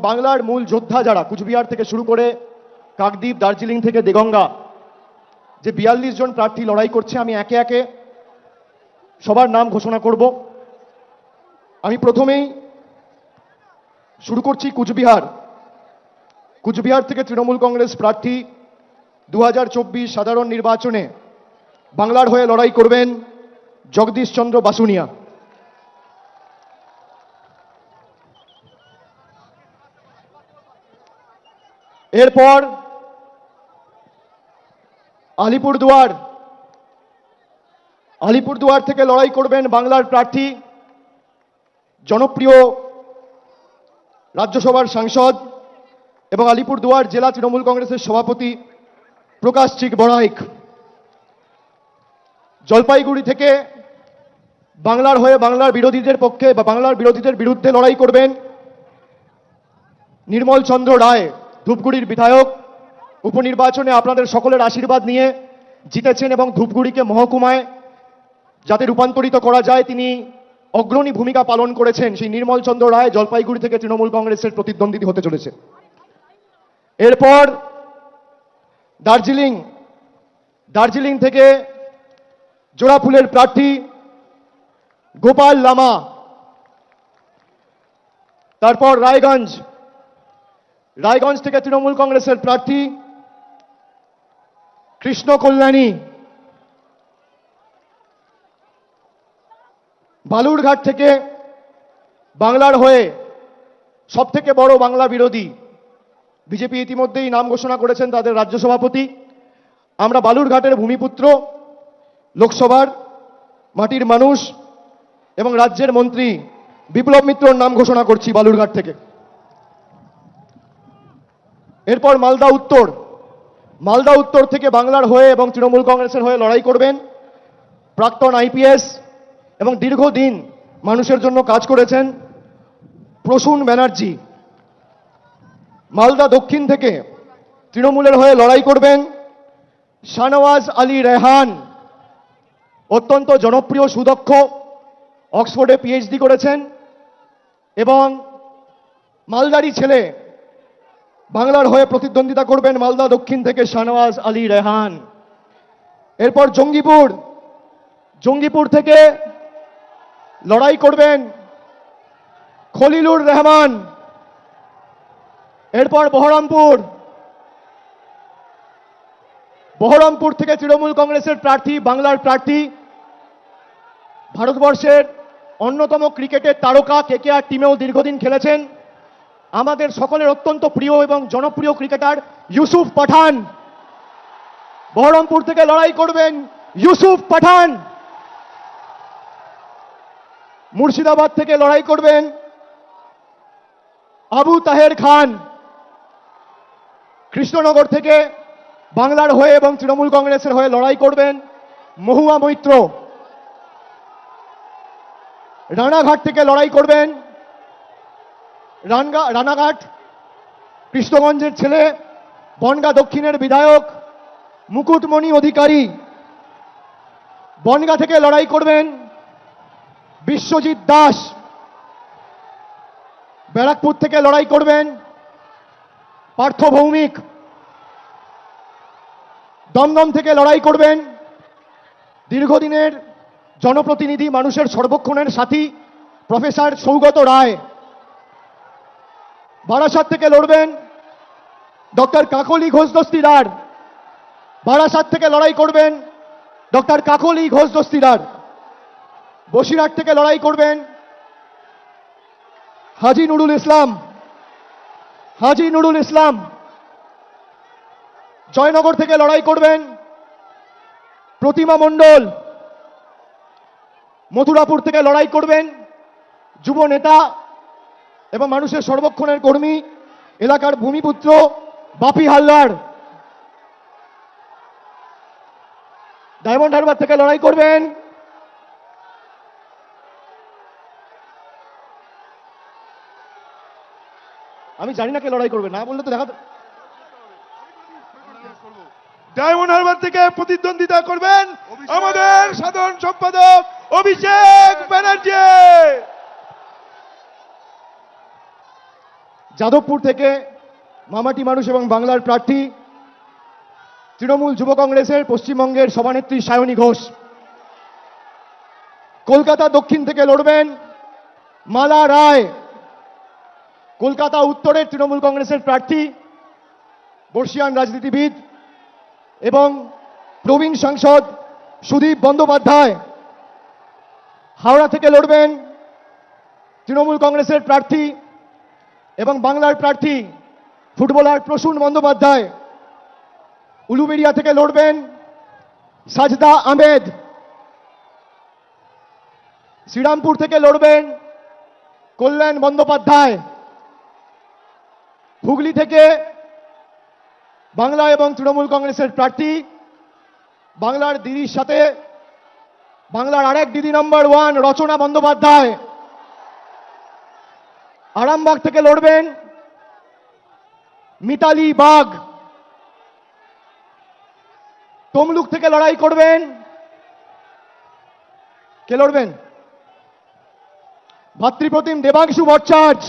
বাংলার মূল যোদ্ধা যারা কুচবিহার থেকে শুরু করে কাকদ্বীপ, দার্জিলিং থেকে দেগঙ্গা, যে 42 জন প্রার্থী লড়াই করছে, আমি একে একে সবার নাম ঘোষণা করব। আমি প্রথমেই শুরু করছি কুচবিহার। কুচবিহার থেকে তৃণমূল কংগ্রেস প্রার্থী 2024 সাধারণ নির্বাচনে বাংলার হয়ে লড়াই করবেন জগদীশ চন্দ্র বাসুনিয়া। এরপর আলিপুরদুয়ার থেকে লড়াই করবেন বাংলার প্রার্থী জনপ্রিয় রাজ্যসভার সাংসদ এবং আলিপুরদুয়ার জেলা তৃণমূল কংগ্রেসের সভাপতি প্রকাশ চিক বড়াইক। জলপাইগুড়ি থেকে বাংলার হয়ে বাংলার বিরোধীদের পক্ষে বা বাংলার বিরোধীদের বিরুদ্ধে লড়াই করবেন নির্মল চন্দ্র রায়, ধূপগুড়ির বিধায়ক। উপনির্বাচনে আপনাদের সকলের আশীর্বাদ নিয়ে জিতেছেন এবং ধূপগুড়িকে মহকুমায় যাতে রূপান্তরিত করা যায় তিনি অগ্রণী ভূমিকা পালন করেছেন। সেই নির্মল চন্দ্র রায় জলপাইগুড়ি থেকে তৃণমূল কংগ্রেসের প্রতিদ্বন্দ্বী হতে চলেছে। এরপর দার্জিলিং থেকে জোড়াফুলের প্রার্থী গোপাল লামা। তারপর রায়গঞ্জ থেকে তৃণমূল কংগ্রেসের প্রার্থী কৃষ্ণ কল্যাণী। বালুরঘাট থেকে বাংলার হয়ে সবথেকে বড় বাংলা বিরোধী, বিজেপি ইতিমধ্যেই নাম ঘোষণা করেছেন তাদের রাজ্য সভাপতি। আমরা বালুরঘাটের ভূমিপুত্র, লোকসভার মাটির মানুষ এবং রাজ্যের মন্ত্রী বিপ্লব মিত্রর নাম ঘোষণা করছি বালুরঘাট থেকে। এরপর মালদা উত্তর থেকে বাংলার হয়ে এবং তৃণমূল কংগ্রেসের হয়ে লড়াই করবেন প্রাক্তন আইপিএস এবং দীর্ঘদিন মানুষের জন্য কাজ করেছেন প্রসূন ব্যানার্জি। মালদা দক্ষিণ থেকে তৃণমূলের হয়ে লড়াই করবেন শাহনওয়াজ আলী রেহান, অত্যন্ত জনপ্রিয়, সুদক্ষ, অক্সফোর্ডে পিএইচডি করেছেন এবং মালদারি ছেলে। বাংলার হয়ে প্রতিদ্বন্দ্বিতা করবেন মালদা দক্ষিণ থেকে শাহনওয়াজ আলী রেহান। এরপর জঙ্গিপুর থেকে লড়াই করবেন খলিলুর রহমান। এরপর বহরমপুর থেকে তৃণমূল কংগ্রেসের প্রার্থী, বাংলার প্রার্থী, ভারতবর্ষের অন্যতম ক্রিকেটের তারকা, কেকেআর টিমেও দীর্ঘদিন খেলেছেন, আমাদের সকলের অত্যন্ত প্রিয় এবং জনপ্রিয় ক্রিকেটার ইউসুফ পাঠান। বহরমপুর থেকে লড়াই করবেন ইউসুফ পাঠান। মুর্শিদাবাদ থেকে লড়াই করবেন আবু তাহের খান। কৃষ্ণনগর থেকে বাংলার হয়ে এবং তৃণমূল কংগ্রেসের হয়ে লড়াই করবেন মহুয়া মৈত্র। রানাঘাট থেকে লড়াই করবেন রানাঘাট কৃষ্ণগঞ্জের ছেলে, বনগা দক্ষিণের বিধায়ক মুকুটমণি অধিকারী। বনগা থেকে লড়াই করবেন বিশ্বজিৎ দাস। ব্যারাকপুর থেকে লড়াই করবেন পার্থ ভৌমিক। দমদম থেকে লড়াই করবেন দীর্ঘদিনের জনপ্রতিনিধি, মানুষের সর্বক্ষণের সাথী প্রফেসর সৌগত রায়। বারাসাত থেকে লড়বেন ডক্টর কাকলি ঘোষ দস্তিদার। বারাসাত থেকে লড়াই করবেন ডক্টর কাকলি ঘোষ দস্তিদার। বসিরহাট থেকে লড়াই করবেন হাজি নুরুল ইসলাম। জয়নগর থেকে লড়াই করবেন প্রতিমা মণ্ডল। মথুরাপুর থেকে লড়াই করবেন যুব নেতা এবং মানুষের সর্বক্ষণের কর্মী, এলাকার ভূমিপুত্র বাপি হালদার। ডায়মন্ড হারবার থেকে লড়াই করবেন আমি জানি না কে লড়াই করবে, না বললে তো দেখাতে। ডায়মন্ড হারবার থেকে প্রতিদ্বন্দ্বিতা করবেন আমাদের সাধারণ সম্পাদক অভিষেক ব্যানার্জি। যাদবপুর থেকে মামাটি মানুষ এবং বাংলার প্রার্থী তৃণমূল যুব কংগ্রেসের পশ্চিমবঙ্গের সভানেত্রী সায়নী ঘোষ। কলকাতা দক্ষিণ থেকে লড়বেন মালা রায়। কলকাতা উত্তরের তৃণমূল কংগ্রেসের প্রার্থী, বর্ষিয়ান রাজনীতিবিদ এবং প্রবীণ সাংসদ সুদীপ বন্দ্যোপাধ্যায়। হাওড়া থেকে লড়বেন তৃণমূল কংগ্রেসের প্রার্থী এবং বাংলার প্রার্থী ফুটবলার প্রসূন বন্দ্যোপাধ্যায়। উলুবেড়িয়া থেকে লড়বেন সাজদা আহমেদ। শ্রীরামপুর থেকে লড়বেন কল্যাণ বন্দ্যোপাধ্যায়। হুগলি থেকে বাংলা এবং তৃণমূল কংগ্রেসের প্রার্থী, বাংলার দিদির সাথে বাংলার আরেক দিদি নম্বর 1 রচনা বন্দ্যোপাধ্যায়। আরামবাগ থেকে লড়বেন মিতালি বাগ। তমলুক থেকে লড়াই করবেন, কে লড়বেন? ভাতৃপ্রতিম দেবাংশু ভট্টাচার্য।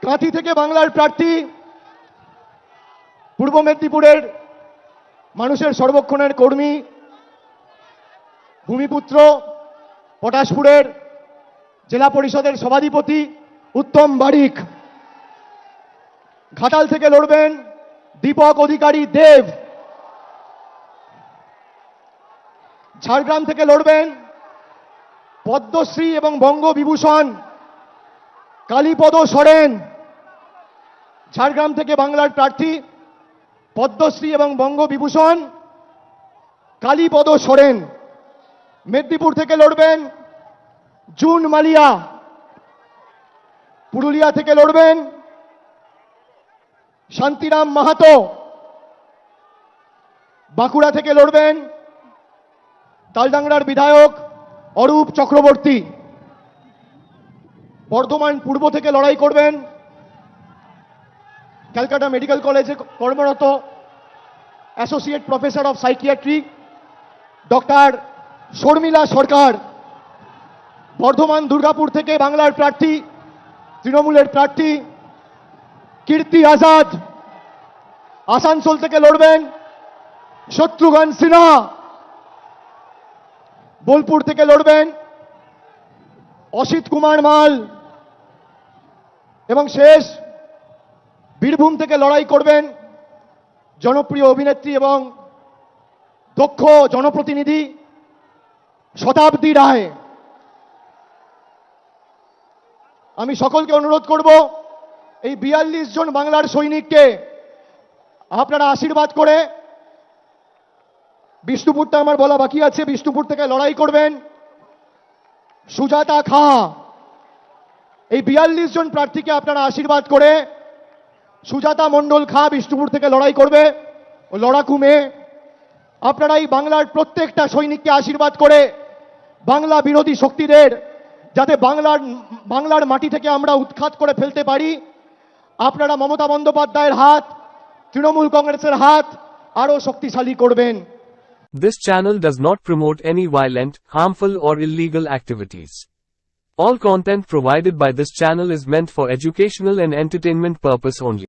কাঁথি থেকে বাংলার প্রার্থী, পূর্ব মেদিনীপুরের মানুষের সর্বক্ষণের কর্মী, ভূমিপুত্র, পটাশপুরের জেলা পরিষদের সভাধিপতি উত্তম বারিক। ঘাটাল থেকে লড়বেন দীপক অধিকারী দেব। ঝাড়গ্রাম থেকে লড়বেন পদ্মশ্রী এবং বঙ্গবিভূষণ কালীপদ সরেন। ঝাড়গ্রাম থেকে বাংলার প্রার্থী, পদ্মশ্রী এবং বঙ্গবিভূষণ কালীপদ সরেন। মেদিনীপুর থেকে লড়বেন জুন মালিয়া। পুরুলিয়া থেকে লড়বেন শান্তিরাম মাহাতো। বাঁকুড়া থেকে লড়বেন তালডাংরার বিধায়ক অরূপ চক্রবর্তী। বর্ধমান পূর্ব থেকে লড়াই করবেন ক্যালকাটা মেডিকেল কলেজে কর্মরত associate professor of psychiatry doctor Sharmila Sarkar. Bardhaman Durgapur থেকে বাংলার প্রার্থী, তৃণমূলের প্রার্থী কীর্তি আজাদ। আসানসোল থেকে লড়বেন শত্রুঘ্ন সিনহা। বোলপুর থেকে লড়বেন অসিত কুমার মাল। এবং শেষ বীরভূম থেকে লড়াই করবেন জনপ্রিয় অভিনেত্রী এবং দক্ষ জনপ্রতিনিধি শতাব্দী রায়। আমি সকলকে অনুরোধ করব, এই 42 জন বাংলার সৈনিককে আপনারা আশীর্বাদ করে, বিষ্ণুপুরটা আমার বলা বাকি আছে, বিষ্ণুপুর থেকে লড়াই করবেন সুজাতা খা। এই 42 জন প্রার্থীকে আপনারা আশীর্বাদ করে, সুজাতা মণ্ডল খা বিষ্ণুপুর থেকে লড়াই করবে, ও লড়াকু মেয়ে। আপনারা এই বাংলার প্রত্যেকটা সৈনিককে আশীর্বাদ করে বাংলা বিরোধী শক্তিদের যাতে বাংলার মাটি থেকে আমরা উৎখাত করে ফেলতে পারি, আপনারা মমতা বন্দ্যোপাধ্যায়ের হাত, তৃণমূল কংগ্রেসের হাত আরো শক্তিশালী করবেন। This channel does not promote any violent, harmful or illegal activities. All content provided by this channel is meant for educational and entertainment purpose only.